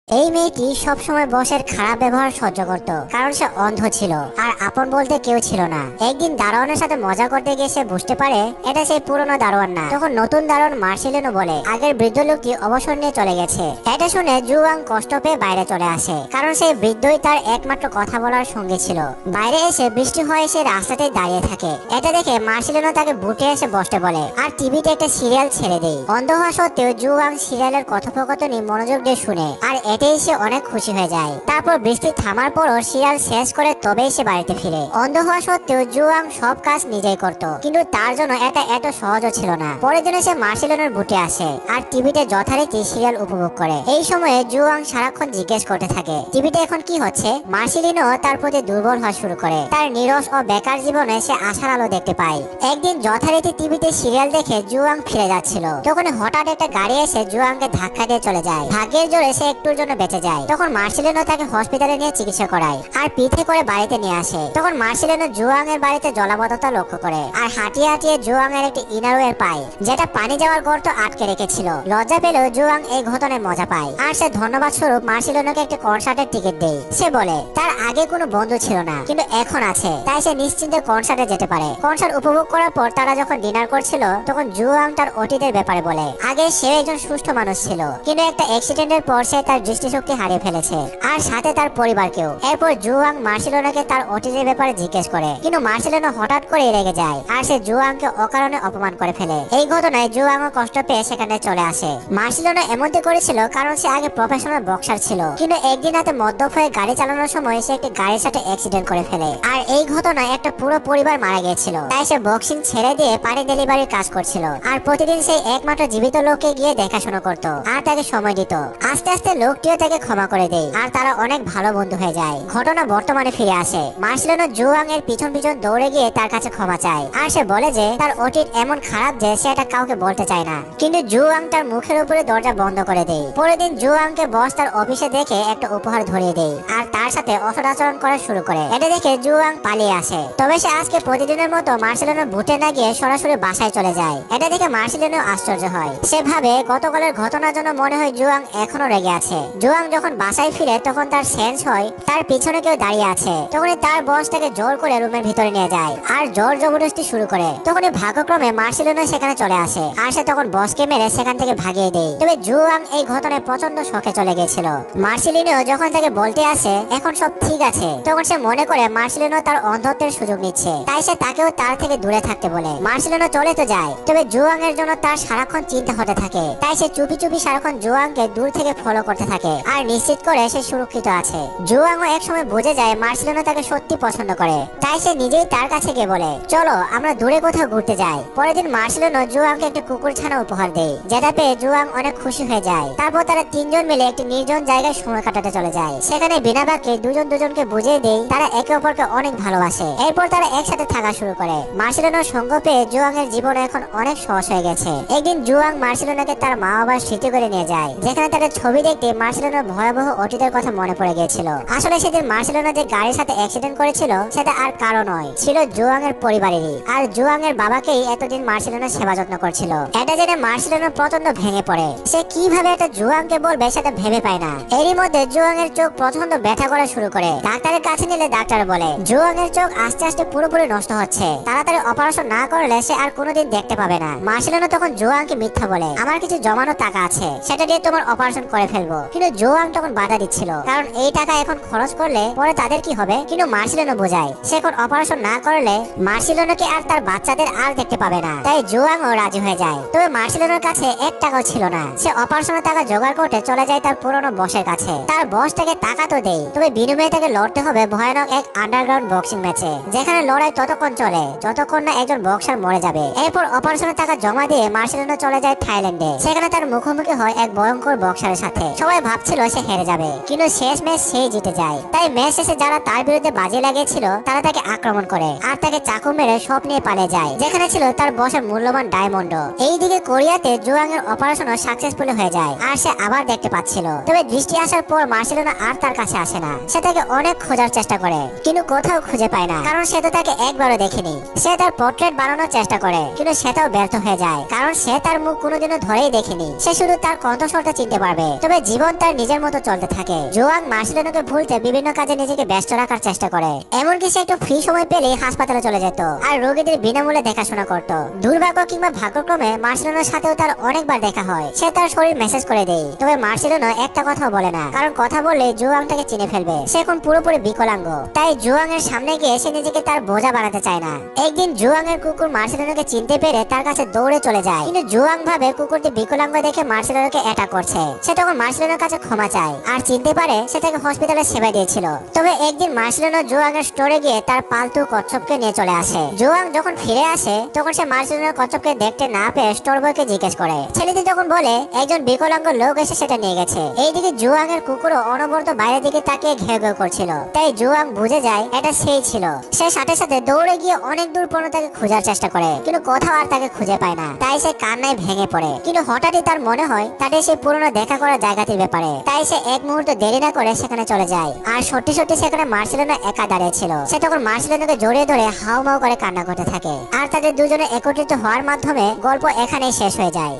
এই মেয়েটি সবসময় বসের খারাপ ব্যবহার সহ্য করত, কারণ সে অন্ধ ছিল আর আপন বলতে কেউ ছিল না। একদিন দারোয়ানের সাথে মজা করতে গিয়ে সে বুঝতে পারে এটা সেই পুরনো দারোয়ান না। তখন নতুন দারোয়ান মার্সেলিনো বলে আগের বৃদ্ধ লোকটি অবসর নিয়ে চলে গেছে। এটা শুনে জুয়াং কষ্ট পেয়ে বাইরে চলে আসে, কারণ সেই বৃদ্ধই তার একমাত্র কথা বলার সঙ্গী ছিল। বাইরে এসে বৃষ্টি হয়ে সে রাস্তাতেই দাঁড়িয়ে থাকে। এটা দেখে মার্সেলিনো তাকে বুটে এসে বসতে বলে আর টিভিতে একটা সিরিয়াল ছেড়ে দেয়। অন্ধ হওয়া সত্ত্বেও জুয়াং সিরিয়ালের কথোপকথনই মনোযোগ দিয়ে শুনে, আর এতেই সে অনেক খুশি হয়ে যায়। তারপর বৃষ্টি থামার পরও সিরিয়াল শেষ করে তবেই সে বাড়িতে ফিরে। অন্ধ হওয়া সত্ত্বেও জুয়াং সব কাজ নিজেই করত, কিন্তু তার জন্য এটা এত সহজও ছিল না। পরের দিনে সে মার্সেলিনোর বুটে আসে আর টিভিতে যথারীতি সিরিয়াল উপভোগ করে। এই সময়ে জুয়াং সারাক্ষণ জিজ্ঞেস করতে থাকে টিভিতে এখন কি হচ্ছে। মার্সেলিনো তার প্রতি দুর্বল হওয়া শুরু করে। তার নিরস ও বেকার জীবনে সে আশার আলো দেখতে পায়। একদিন যথারীতি টিভিতে সিরিয়াল দেখে জুয়াং ফিরে যাচ্ছিল, তখন হঠাৎ একটা গাড়ি এসে জুয়াংকে ধাক্কা দিয়ে চলে যায়। ভাগ্যের জোরে সে একটুর জন্য বেঁচে যায়। তখন মার্সেলিনো তাকে হসপিটালে নিয়ে চিকিৎসা করায় আর পিঠে করে বাড়িতে নিয়ে আসে। তখন মার্সেলিনো জুয়াং এর বাড়িতে জলাবদ্ধতা লক্ষ্য করে আর হাঁটিয়ে হাঁটিয়ে জুয়াং এর একটি ইনারওয়ের পায়, যেটা পানি যাওয়ার গর্ত আটকে রেখেছিল। লজ্জা পেলেও জুয়াং এই ঘটনায় মজা পায় আর সে ধন্যবাদ স্বরূপ মার্সেলিনোকে একটি কনসার্টের টিকিট দেয়। সে বলে তার আগে কোনো বন্ধু ছিল না, কিন্তু এখন আছে, তাই সে নিশ্চিন্তে কনসার্টে যেতে পারে। কনসার্ট উপভোগ করার পর তারা যখন ডিনার করছিল, তখন জুয়াং তার অতীতের ব্যাপারে বলে আগে সে একজন সুস্থ মানুষ ছিল, কিন্তু একটা অ্যাক্সিডেন্টের পর সে তার দৃষ্টিশক্তি হারিয়ে ফেলেছে, আর সাথে তার পরিবারকেও। এরপর জুয়াং মার্সেলিনোকে তার অতীতের ব্যাপারে জিজ্ঞেস করে, কিন্তু মার্সেলিনো হঠাৎ করে রেগে যায় আর সে জুয়াংকে অকারণে অপমান করে ফেলে। এই ঘটনায় জুয়াংও কষ্ট পেয়ে সেখানে চলে আসে। মার্সেলিনো এমনটি করেছিল কারণ সে আগে প্রফেশনাল বক্সার ছিল, কিন্তু একদিন রাতে মদ্যপ হয়ে গাড়ি চালানোর সময় সে একটি গাড়ির সাথে অ্যাক্সিডেন্ট করে ফেলে, আর এই ঘটনায় একটা পুরো পরিবার মারা গিয়েছিল। তাই সে বক্সিং ছেড়ে দিয়ে পানি ডেলিভারির কাজ করছিল, আর প্রতিদিন সেই একমাত্র জীবিত লোককে গিয়ে দেখাশোনা করত আর তাকে সময় দিত। আস্তে আস্তে লোকটিও তাকে ক্ষমা করে দেয় আর তারা অনেক ভালো বন্ধু হয়ে যায়। ঘটনা বর্তমানে ফিরে আসে। মার্সেলিনো জুয়াং এর পিছন পিছন দৌড়ে গিয়ে তার কাছে ক্ষমা চায়, আর সে বলে যে তার অতীত এমন খারাপ যে সে এটা কাউকে বলতে চায় না, কিন্তু জুয়াং তার মুখের উপরে দরজা বন্ধ করে দেয়। পরের দিন জুয়াংকে বস তার অফিসে দেখে একটা উপহার ধরিয়ে দেয় আর তার সাথে অসৎ আচরণ করা শুরু করে। এটা দেখে জুয়াং পালিয়ে আসে। তবে সে আজকে প্রতিদিনের মতো মার্সেলিনোর বুটে না গিয়ে সরাসরি বাসায় চলে যায়। এটা দেখে মার্সেলিনো আশ্চর্য হয়। সে ভাবে গতকালের ঘটনার জন্য মনে হয় জুয়াং এখনো রেগে আছে। জুয়াং যখন বাসায় ফিরে তখন তার সেন্স হয় তার পিছনে কেউ দাঁড়িয়ে আছে। তখনই তার বস তাকে জোর করে রুমের ভিতরে নিয়ে যায় আর জোর জবরদস্তি শুরু করে। তখনই ভাগ্যক্রমে মার্সেলিনো সেখানে চলে আসে আর সে তখন বসকে মেরে সেখান থেকে ভাগিয়ে দেয়। তবে জুয়াং এই ঘটনায় প্রচন্ড শোকে চলে গেছিল। মার্সেলিনো যখন তাকে বলতে আসে এখন সব ঠিক আছে, তখন সে মনে করে মার্সেলিনো তার অন্ধত্বের সুযোগ নিচ্ছে, তাই সে তাকেও তার থেকে দূরে থাকতে বলে। মার্সেলিনো চলে তো যায়, তবে জুয়াং এর জন্য তার সারাক্ষণ চিন্তা হতে থাকে। তাই সে চুপি চুপি সারাক্ষণ জুয়াংকে দূর থেকে ফলো করতে থাকে আর নিশ্চিত করে সে সুরক্ষিত আছে। জুয়াংও একসময় বুঝে যায় মার্সেলিনো তাকে সত্যি পছন্দ করে, তাই সে নিজেই তার কাছে গিয়ে বলে চলো আমরা দূরে কোথাও ঘুরতে যাই। পরের দিন মার্সেলিনো জুয়াংকে একটি কুকুর ছানা উপহার দেয়, যেটা পেয়ে জুয়াং অনেক খুশি হয়ে যায়। তারপর তারা তিনজন মিলে একটি নির্জন জায়গায় সময় কাটাতে চলে যায়। সেখানে বিনা বাক্যে দুজন দুজনকে বুঝিয়ে দেয় তারা একে অপরকে অনেক ভালোবাসে। এরপর তারা একসাথে থাকা শুরু করে। মার্সেলিনোর সঙ্গ পেয়ে জুয়াং এর জীবন এখন অনেক সহজ হয়ে গেছে। একদিন জুয়াং মার্সেলিনোকে তার মা বাবার স্মৃতি করে নিয়ে যায়, যেখানে তাদের ছবি দেখতে মার্সেলিনোর ভয়াবহ অতীতের কথা মনে পড়ে গিয়েছিল। আসলে সেদিন মার্সেলিনো যে গাড়ির সাথে অ্যাক্সিডেন্ট করেছিল সেটা আর কারো নয়, ছিল জুয়াং এর পরিবারেরই। আর জুয়াং এর বাবাকেই এতদিন মার্সেলিনো সেবা যত্ন করছিল। এটা জেনে মার্সেলিনো প্রচন্ড ভেঙে পড়ে। সে কিভাবে এটা জুয়াংকে বলবে সেটা ভেবে পায় না। এরই মধ্যে জুয়াং এর চোখ প্রচন্ড ব্যথা করা শুরু করে। ডাক্তারের কাছে নিলে ডাক্তার বলে জুয়াং এর চোখ আস্তে আস্তে পুরোপুরি নষ্ট হচ্ছে, তাড়াতাড়ি অপারেশন না করলে সে আর কোনোদিন দেখতে পাবে না। মার্সেলিনো তখন জুয়াংকে মিথ্যা বলে আমার কিছু জমানো টাকা আছে, সেটা দিয়ে তোমার অপারেশন করে ফেলবো। কিন্তু জুয়াং তখন বাধা দিচ্ছিল, কারণ এই টাকা এখন খরচ করলে পরে তাদের কি হবে। কিন্তু মার্সেলিনো বোঝায় সে এখন অপারেশন না করলে মার্সেলিনোকে আর তার বাচ্চাদের আর দেখতে পাবে না। তাই জুয়াংও রাজি হয়ে যায়। তবে মার্সেলিনোর কাছে এক টাকাও ছিল না। সে অপারেশনের টাকা জোগাড় করতে চলে যায় তার পুরনো বসের কাছে। তার বস তাকে টাকা তো দেয়, তবে বিনিময়ে তাকে লড়তে হবে ভয়ানক এক আন্ডারগ্রাউন্ড বক্সিং ম্যাচে, যেখানে লড়াই ততক্ষণ চলে যতক্ষণ না একজন বক্সার মরে যাবে। এরপর অপারেশনের টাকা জমা দিয়ে মার্সেলিনো চলে যায় থাইল্যান্ডে। সেখানে তার মুখোমুখি হয় এক ভয়ঙ্কর বক্সারের সাথে। সবাই ভাবছিল সে হেরে যাবে, কিন্তু শেষ ম্যাচ সেই জিতে যায়। তাই ম্যাচ শেষে যারা তার বিরুদ্ধে বাজি লাগিয়েছিল তারা তাকে আক্রমণ করে আর তাকে চাকু মেরে সব নিয়ে পালিয়ে যায়, যেখানে ছিল তার বসের মূল্যবান ডায়মন্ড। এইদিকে কোরিয়াতে জুয়াং এর অপারেশনও সাকসেসফুল হয়ে যায় আর সে আবার দেখতে পাচ্ছিল। তবে দৃষ্টি আসার পর মার্সেলিনো আর তার কাছে আসে না। সে তাকে অনেক খোঁজার চেষ্টা করে, কিন্তু কোথাও খুঁজে পায় না, কারণ সে তো তাকে একবারও দেখেনি। সে তার পোর্ট্রেট বানানোর চেষ্টা করে, কিন্তু সেটাও ব্যর্থ হয়ে যায়, কারণ সে তার মুখ কোনোদিনও ধরেই দেখেনি। সে শুধু তার কণ্ঠস্বরটা চিনতে পারবে। তবে জীবন তার নিজের মতো চলতে থাকে। জোয়াং মার্সেলিনোকে ভুলতে বিভিন্ন কাজে নিজেকে ব্যস্ত রাখার চেষ্টা করে, এমনকি সে একটু ফ্রি সময় পেলেই হাসপাতালে চলে যেত আর রোগীদের বিনামূল্যে দেখাশোনা করত। দুর্ভাগ্য কিংবা ভাগ্যক্রমে মার্সেলিনোর সাথেও তার অনেকবার দেখা হয়। সে তার শরীর মেসেজ করে দেয়, তবে মার্সেলিনো একটা কথাও বলে না, কারণ কথা বললে জোয়াং তাকে চিনে ফেলবে। সে এখন পুরোপুরি বিকলাঙ্গ, তাই জোয়াং এর সামনে গিয়ে সে নিজেকে তার বোঝা বানাতে চায় না। একদিন জোয়াং এর কুকুর মার্সেলিনোকে চিনতে পেরে তার কাছে দৌড়ে চলে যায়, কিন্তু জোয়াং ভাবে কুকুরটি বিকলাঙ্গ দেখে মার্সেলিনোকে অ্যাটাক করছে। সে তখন মার্সেলিনোর কাছে ক্ষমা চায় আর চিনতে পারে সে তাকে হসপিটালে সেবা দিয়েছিল। তবে একদিন মার্সেলিনো জোয়াং এর স্টোরে গিয়ে তার পালতু কচ্ছপকে নিয়ে চলে আসে। জোয়াং যখন ফিরে আসে তখন সে মার্সেলিনোর কচ্ছপকে দেখতে না পেয়ে স্টোর বয়কে জিজ্ঞেস করে। ছেলেটি তখন বলে একজন বিকলাঙ্গ লোক এসে সেটা নিয়ে গেছে। এইদিকে জোয়াং এর কুকুরও অনবরত বাইরের দিকে তাকিয়ে ঘেউ ঘেউ করছিল, তাই জোয়াং বুঝে যায় এটা সেই ছিল। সে সাথে সাথে দৌড়ে গিয়ে অনেক দূর পর্যন্ত তাকে খোঁজার চেষ্টা করে, কিন্তু কোথাও আর তাকে খুঁজে পায় না। তাই সে কান্নায় ভেঙে পড়ে, কিন্তু হঠাৎই তার মনে হয় তাদের সেই পুরনো দেখা করা জায়গাটির ব্যাপারে। তাই সে এক মুহূর্ত দেরি না করে সেখানে চলে যায়। আর সত্যি সত্যি সেখানে মার্সেলিনো একা দাঁড়িয়ে ছিল। সে তখন মার্সেলিনোকে জড়িয়ে ধরে হাউমাউ করে কান্না করতে থাকে। আর তাদের দুজনে একত্রিত হওয়ার মাধ্যমে গল্প এখানেই শেষ হয়ে যায়।